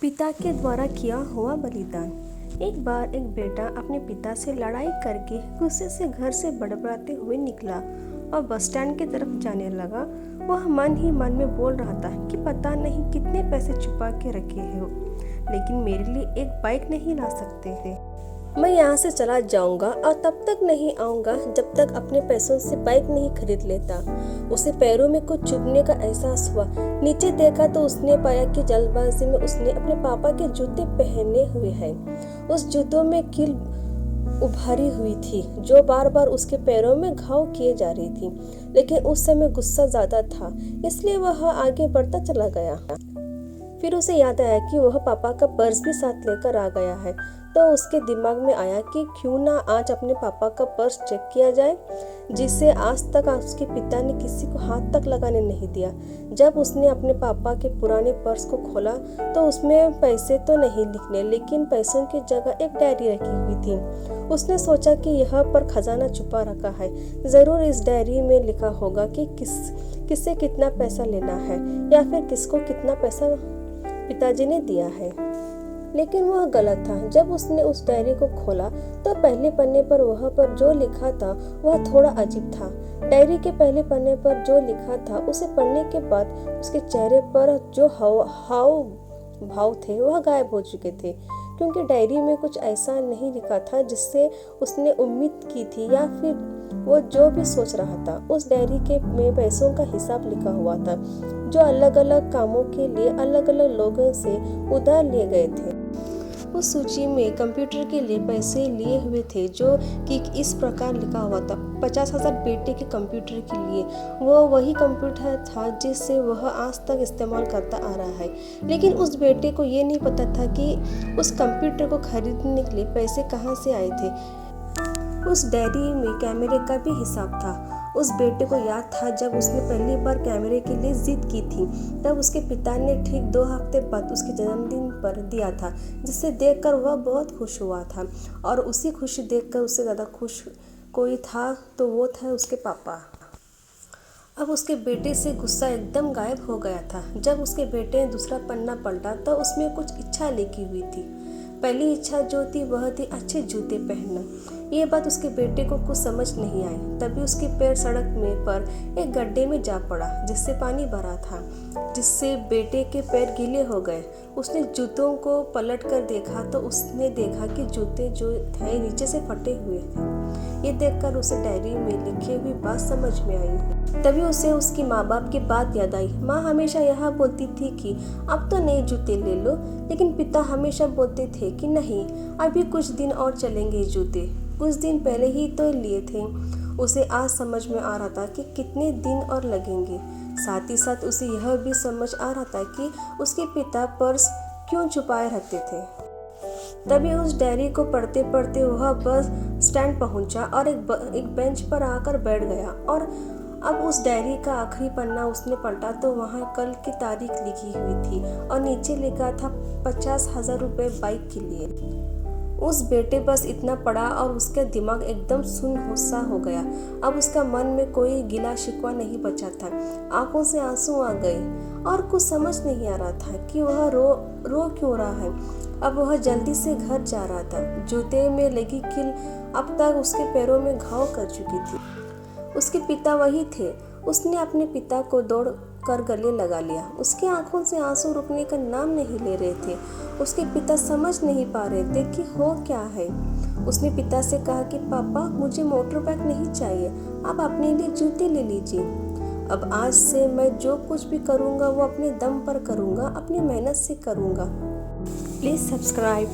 पिता के द्वारा किया हुआ बलिदान। एक बार एक बेटा अपने पिता से लड़ाई करके गुस्से से घर से बड़बड़ाते हुए निकला और बस स्टैंड की तरफ जाने लगा। वह मन ही मन में बोल रहा था कि पता नहीं कितने पैसे छुपा के रखे हो, लेकिन मेरे लिए एक बाइक नहीं ला सकते थे। मैं यहाँ से चला जाऊंगा और तब तक नहीं आऊंगा जब तक अपने पैसों से बाइक नहीं खरीद लेता। उसे पैरों में कुछ चुभने का एहसास हुआ। नीचे देखा तो उसने पाया कि जल्दबाजी में उसने अपने पापा के जूते पहने हुए हैं। उस जूतों में कील उभारी हुई थी जो बार बार उसके पैरों में घाव किए जा रही थी, लेकिन उस समय गुस्सा ज्यादा था, इसलिए वह आगे बढ़ता चला गया। फिर उसे याद आया कि वह पापा का पर्स भी साथ लेकर आ गया है, तो उसके दिमाग में आया कि क्यों ना आज अपने पापा का पर्स चेक किया जाए, जिसे आज तक उसके पिता ने किसी को हाथ तक लगाने नहीं दिया। जब उसने अपने पापा के पुराने पर्स को खोला तो उसमें पैसे तो नहीं लिखने, लेकिन पैसों की जगह एक डायरी रखी हुई थी। उसने सोचा कि यह पर खजाना छुपा रखा है, जरूर इस डायरी में लिखा होगा कि किससे कितना पैसा लेना है या फिर किसको कितना पैसा पिताजी ने दिया है। लेकिन वह गलत था। जब उसने उस डायरी को खोला तो पहले पन्ने पर वह पर जो लिखा था वह थोड़ा अजीब था। डायरी के पहले पन्ने पर जो लिखा था उसे पढ़ने के बाद उसके चेहरे पर जो हाव भाव थे वह गायब हो चुके थे, क्योंकि डायरी में कुछ ऐसा नहीं लिखा था जिससे उसने उम्मीद की थी या फिर वो जो भी सोच रहा था। उस डायरी के में पैसों का हिसाब लिखा हुआ था जो अलग अलग कामों के लिए अलग अलग लोगों से उधार लिए गए थे। उस सूची में कंप्यूटर के लिए पैसे लिए हुए थे जो कि इस प्रकार लिखा हुआ था 50,000 बेटे के कंप्यूटर के लिए। वो वही कंप्यूटर था जिसे वह आज तक इस्तेमाल करता आ रहा है, लेकिन उस बेटे को ये नहीं पता था कि उस कंप्यूटर को खरीदने के लिए पैसे कहाँ से आए थे। उस डायरी में कैमरे का भी हिसाब था। उस बेटे को याद था जब उसने पहली बार कैमरे के लिए जिद की थी, तब उसके पिता ने ठीक 2 हफ्ते बाद उसके जन्मदिन पर दिया था, जिसे देखकर वह बहुत खुश हुआ था। और उसी खुशी देखकर उससे ज़्यादा खुश कोई था तो वो था उसके पापा। अब उसके बेटे से गुस्सा एकदम गायब हो गया था। जब उसके बेटे ने दूसरा पन्ना पलटा तो उसमें कुछ इच्छा लिखी हुई थी। पहली इच्छा जो थी वह थी अच्छे जूते पहनना। ये बात उसके बेटे को कुछ समझ नहीं आई। तभी उसके पैर सड़क में पर एक गड्ढे में जा पड़ा जिससे पानी भरा था, जिससे बेटे के पैर गीले हो गए। उसने जूतों को पलट कर देखा तो उसने देखा कि जूते जो थे नीचे से फटे हुए थे। ये देखकर उसे डायरी में लिखी हुई बात समझ में आई। तभी उसे उसकी माँ बाप की बात याद आई। माँ हमेशा यह बोलती थी कि अब तो नए जूते ले लो, लेकिन पिता हमेशा बोलते थे कि नहीं, अभी कुछ दिन और चलेंगे जूते, कुछ दिन पहले ही तो लिए थे। उसे आज समझ में आ रहा था कि कितने दिन और लगेंगे। साथ ही साथ उसे यह भी समझ आ रहा था कि उसके पिता पर्स क्यों छुपाए रखते थे। तभी उस डायरी को पढ़ते पढ़ते वह बस स्टैंड पहुंचा और एक बेंच पर आकर बैठ गया। और अब उस डायरी का आखिरी पन्ना उसने पलटा तो वहाँ कल की तारीख लिखी हुई थी और नीचे लिखा था 50,000 रुपये बाइक के लिए। उस बेटे बस इतना पढ़ा और उसका दिमाग एकदम सुन्न सा हो गया। अब उसका मन में कोई गिला शिकवा नहीं बचा था। आंखों से आंसू आ गए और कुछ समझ नहीं आ रहा था कि वह रो क्यों रहा है। अब वह जल्दी से घर जा रहा था। जूते में लगी कील अब तक उसके पैरों में घाव कर चुकी थी। उसके पिता वही थे। उसने अपने पिता को दौड़ कर गले लगा लिया। उसकी आंखों से आंसू रुकने का नाम नहीं ले रहे थे। उसके पिता समझ नहीं पा रहे थे कि हो क्या है। उसने पिता से कहा कि पापा मुझे मोटर बाइक नहीं चाहिए, आप अपने लिए जूते ले लीजिए। अब आज से मैं जो कुछ भी करूँगा वो अपने दम पर करूँगा, अपनी मेहनत से करूँगा। Please subscribe.